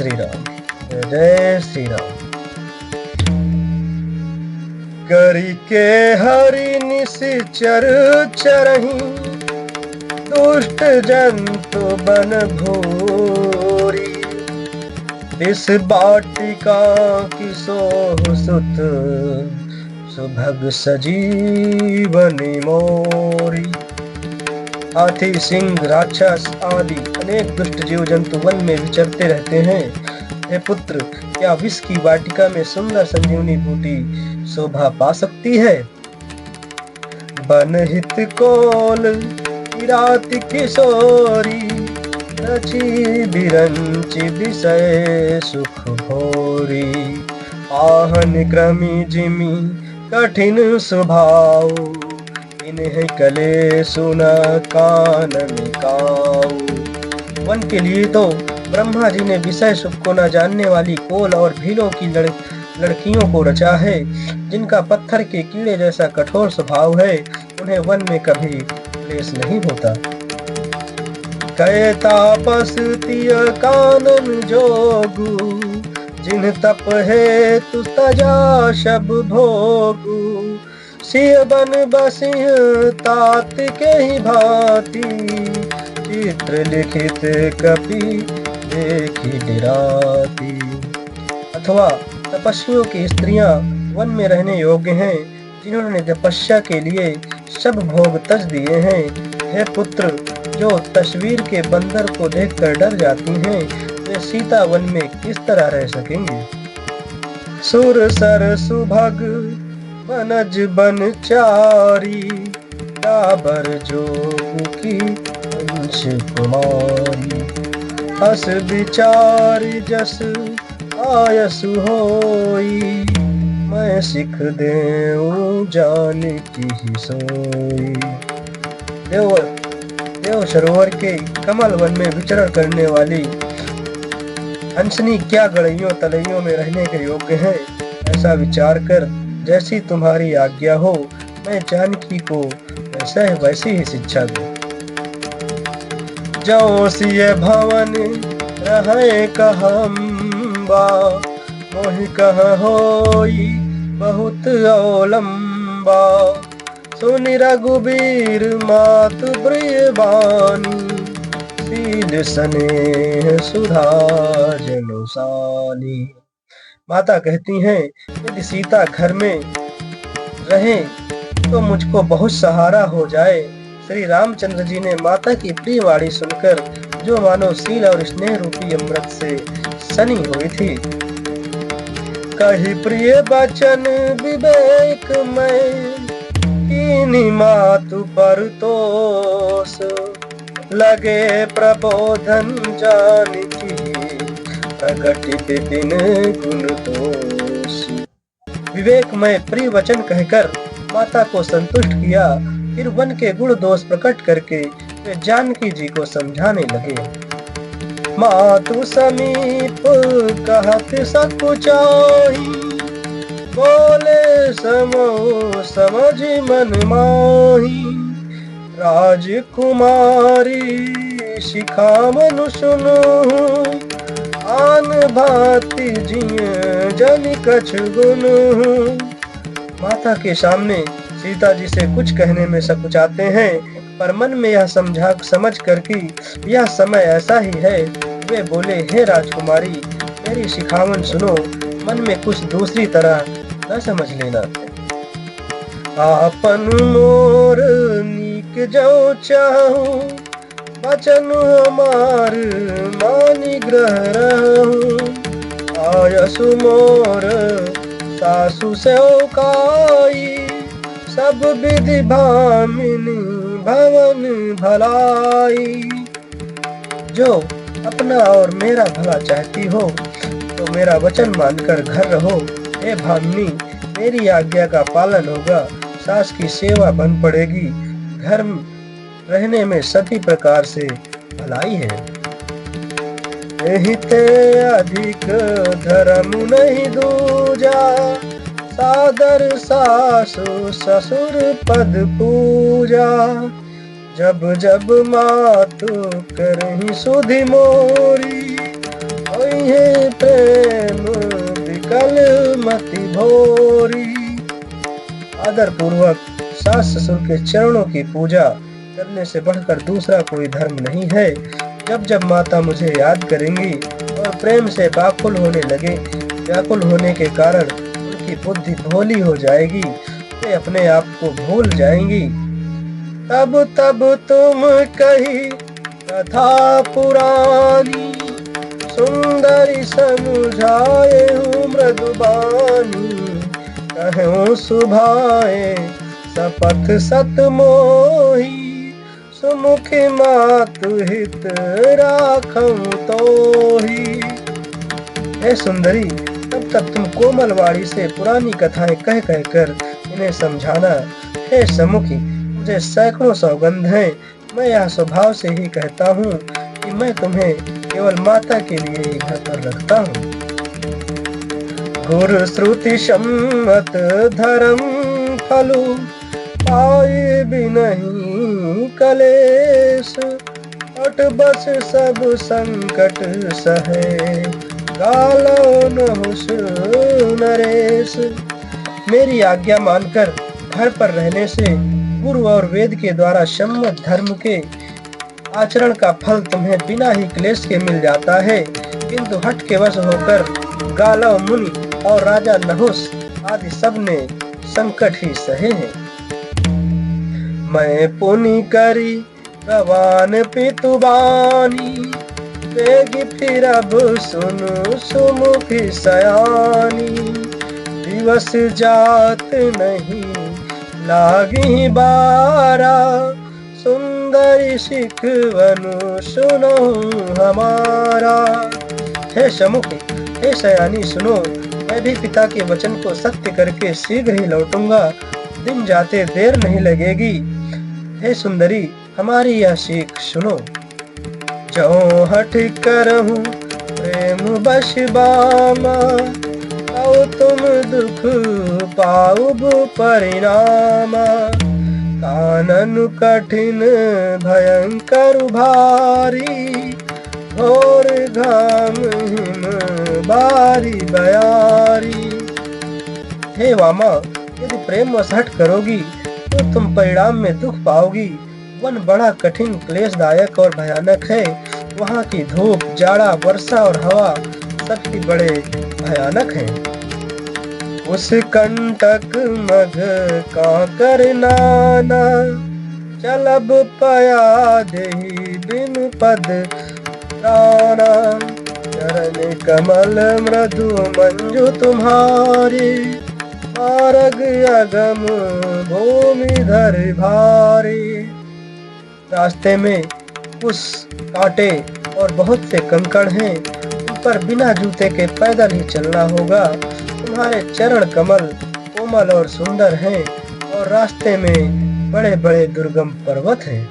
श्री राम। जय श्री राम। करी के हरि निश्चर चरही, दुष्ट जंतु बन भूरी। इस बाटिका की सोह सुत, सुभग सजीवनी मोरी। हाथी, सिंह, राक्षस आदि अनेक दुष्ट जीव जंतु वन में विचरते रहते हैं। हे पुत्र, क्या विष की वाटिका में सुंदर संजीवनी बूटी शोभा पा सकती है? बनहित कोल किरात किशोरी, रची बिरंची विषय सुख भोरी। आहन क्रमी जिमी कठिन स्वभाव, इन्हें कले सुना कानन काऊ। वन के लिए तो ब्रह्मा जी ने विषय सुख को न जानने वाली कोल और भीलों की लड़कियों को रचा है, जिनका पत्थर के कीड़े जैसा कठोर स्वभाव है। उन्हें वन में कभी क्लेश नहीं होता। कहे तापस तिय कानन जोगु, जिन तप है तु तजा शब भोगु। सिंह बन बसिंह तात के ही भांति, चित्र लिखित कपि देखी डिराती। अथवा तपस्वियों की स्त्रियां वन में रहने योग्य हैं, जिन्होंने तपस्या के लिए सब भोग तज दिए हैं। हे पुत्र, जो तस्वीर के बंदर को देखकर डर जाती हैं, वे सीता वन में किस तरह रह सकेंगे? सुर सर सुभग बनज बनचारी, डाबर जोग की अंश कुमारी। हस विचार जस आयसु होई, मैं सिख देऊं जान की ही सोई। देव सरोवर के कमल वन में विचरण करने वाली हंसनी क्या गड़ैयों तलैयों में रहने के योग्य है? ऐसा विचार कर जैसी तुम्हारी आज्ञा हो, मैं जानकी को वैसी ही शिक्षा दूं। जो सिय भवन रहे कहम्बा, मोहि कह होई बहुत अवलंबा। सुनि रघुबीर मातु प्रिय बानी, शील स्नेह सुधा जनुसानी। माता कहती हैं, यदि सीता घर में रहे तो मुझको बहुत सहारा हो जाए। श्री रामचंद्र जी ने माता की प्रिय वाणी सुनकर जो मानो शील और स्नेह रूपी अमृत से सनी हुई थी। कही प्रिय बचन विवेक में, कीनी मातु पर तोष। लगे प्रबोधन जानकी, प्रगट विपिन गुण दोष। विवेक में प्रिय वचन कहकर माता को संतुष्ट किया। फिर वन के गुण दोष प्रकट करके वे जानकी जी को समझाने लगे। मातु समीप कहत सकुचाई, बोले समो समझ मन माही। राजकुमारी शिखामनु सुनो, आन भांति जिय जन कछ गुण। माता के सामने सीता जी से कुछ कहने में सकुचाते हैं, पर मन में यह समझ कर कि यह समय ऐसा ही है, वे बोले, हे राजकुमारी, मेरी शिखावन सुनो, मन में कुछ दूसरी तरह न समझ लेना। आपन मोर नीक जो चाहूं, वचन हमार मानी ग्रह रहूं। आयसु मोर सासु से काई, सब विधि भामिनी भवन भलाई। जो अपना और मेरा भला चाहती हो तो मेरा वचन मानकर घर रहो। हे भामिनी, मेरी आज्ञा का पालन होगा, सास की सेवा बन पड़ेगी, घर रहने में सभी प्रकार से भलाई है। एहिते अधिक धर्म नहीं दूजा, सादर सासु ससुर पद पूजा। जब जब मातु करही सुधि मोरी, ओहे सुमति भोरी। आदर पूर्वक सास ससुर के चरणों की पूजा करने से बढ़कर दूसरा कोई धर्म नहीं है। जब जब माता मुझे याद करेंगी और प्रेम से व्याकुल होने लगे, व्याकुल होने के कारण उनकी बुद्धि भोली हो जाएगी, वे अपने आप को भूल जाएंगी। तब तब तुम कही कथा पुरानी, सुंदरी समझाए हूँ मृदुबानी। कहूँ सुभाए सपथ सत मोही, सुमुखी मातु हित राखूं तोही। हे सुंदरी, तब तब तुम कोमल वाणी से पुरानी कथाएं कह कह कर इन्हें समझाना। हे समुखी, मुझे सैकड़ों सौगंध हैं। मैं यह स्वभाव से ही कहता हूँ कि मैं तुम्हें केवल माता के लिए ही घर पर रखता हूँ। गुरु श्रुति सम्मत धर्म फलु, पाए भी नहीं कलेश। अट बस सब संकट सहे, गालो न हुस नरेश। मेरी आज्ञा मानकर घर पर रहने से गुरु और वेद के द्वारा सम्मत धर्म के आचरण का फल तुम्हें बिना ही क्लेश के मिल जाता है, किंतु हठ के वश होकर गालव मुनि और राजा नहुस आदि सब ने संकट ही सहे हैं। मैं पुनि करी रवान पितुबानी, बेगी फिर अब सुनु सुमुखी सयानी। दिवस जात नहीं लागी बारा, सुंदरी सिखवनु सुनो हमारा। हे समुखी, हे सयानी सुनो, मैं भी पिता के वचन को सत्य करके शीघ्र ही लौटूंगा, दिन जाते देर नहीं लगेगी। हे सुंदरी, हमारी यह सीख सुनो। जो हठ करहूं प्रेम बश बामा, आओ तुम दुख पाउब परिणामा। कानन कठिन भयंकर भारी, घोर घाम हिम बारी बयारी। हे वामा, यदि प्रेम वश हठ करोगी तो तुम परिणाम में दुख पाओगी। वन बड़ा कठिन क्लेशदायक और भयानक है। वहाँ की धूप, जाड़ा, वर्षा और हवा सबकी बड़े भयानक हैं। उस कंटक मघ काकर नाना, चलब पया देहि बिन पद प्राणा। चरण कमल मृदु मंजु तुम्हारी, मार्ग अगम भूमि धर भारी। रास्ते में कुछ कांटे और बहुत से कंकड़ हैं, उन पर बिना जूते के पैदल ही चलना होगा। तुम्हारे चरण कमल कोमल और सुंदर हैं और रास्ते में बड़े बड़े दुर्गम पर्वत हैं।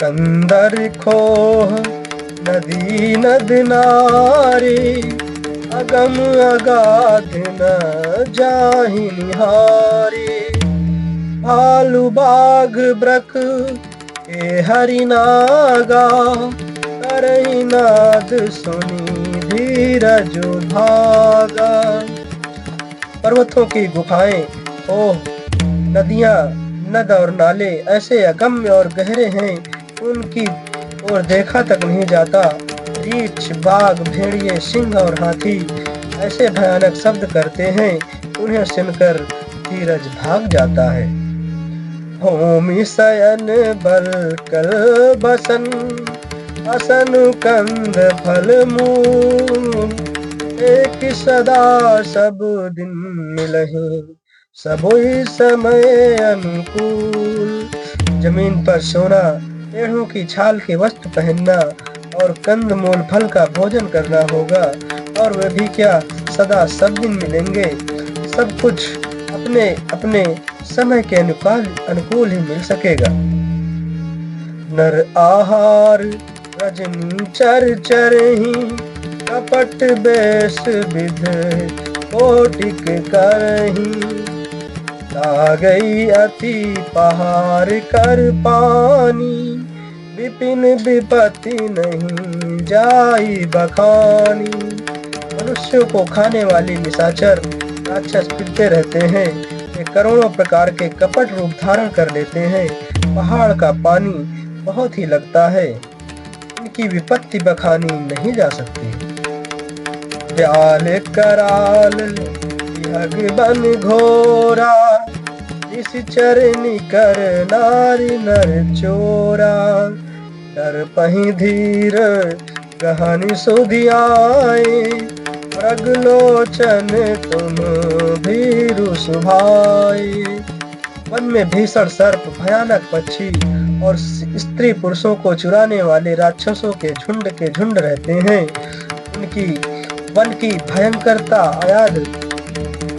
कंदर खोह नदी नद नारी, अगम अगाध न जाहि निहारी। भालू बाघ ब्रक के हरिनागा, करई नाद सुनी धीरज भागा। पर्वतों की गुफाएं, ओह नदियां, नद और नाले ऐसे अगम्य और गहरे हैं, उनकी ओर देखा तक नहीं जाता। रीछ, बाघ, भेड़िए, सिंह और हाथी ऐसे भयानक शब्द करते हैं, उन्हें सुनकर धीरज भाग जाता है। भूमि शयन बल कल बसन, असन कंद फल मूल। एक सदा सब दिन मिलहि, सबोई समय अनुकूल। जमीन पर सोना, पेड़ों की छाल के वस्त्र पहनना और कंद मूल फल का भोजन करना होगा, और वे भी क्या सदा सब दिन मिलेंगे। सब कुछ अपने अपने समय के अनुकूल ही मिल सकेगा। नर आहार रजनी चर चरहि, कपट बेश विध कोटिक करहि। आ गई अति पहाड़ कर पानी, विपिन विपत्ति नहीं जाई बखानी। मनुष्यों को खाने वाली निशाचर राक्षस फिरते रहते हैं। ये करोड़ों प्रकार के कपट रूप धारण कर लेते हैं। पहाड़ का पानी बहुत ही लगता है, इनकी विपत्ति बखानी नहीं जा सकती। व्याल कराल विहग बन घोरा, इस चरनी कर नारी नर चोरा। डर पही धीर गहनी सुधियाए, मृगलोचन तुम भीरु सुभाए। वन में भीषण सर्प, भयानक पक्षी और स्त्री पुरुषों को चुराने वाले राक्षसों के झुंड रहते हैं। उनकी वन की भयंकरता याद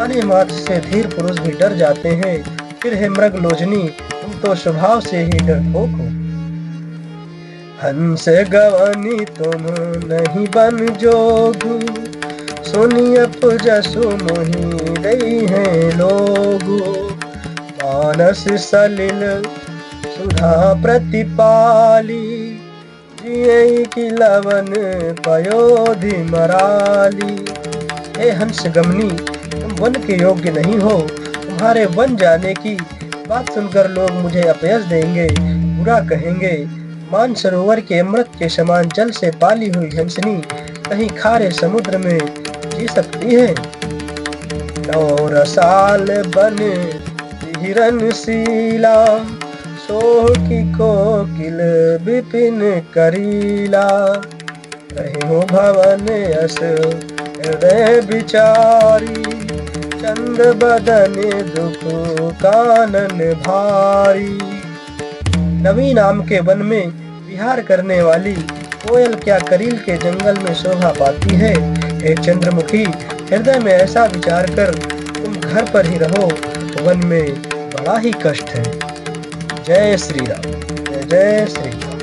आने मात्र से धीर पुरुष भी डर जाते हैं। फिर है मृगलोचनी, तुम तो स्वभाव से ही डरपोक हो। हंस गवनी तुम नहीं बन जोगु, सुनियप जसु मोहि रही है लोगु। मानस सलिल सुधा प्रतिपाली, जिये की लवन पयोधि मराली। हे हंस गमनी, तुम वन के योग्य नहीं हो। तुम्हारे वन जाने की बात सुनकर लोग मुझे अपयश देंगे, बुरा कहेंगे। मानसरोवर के अमृत के समान जल से पाली हुई हंसनी कहीं खारे समुद्र में जी सकती है। 9 साल बन हिरणशीला, सोह की कोकिल विपिन करीला। रहे हो भवन यस हृदय विचारी, चंद बदन दुख कानन भारी। नवी नाम के वन में विहार करने वाली कोयल क्या करील के जंगल में शोभा पाती है। हे चंद्रमुखी, हृदय में ऐसा विचार कर तुम घर पर ही रहो, वन में बड़ा ही कष्ट है। जय श्री राम, जय जय श्री राम।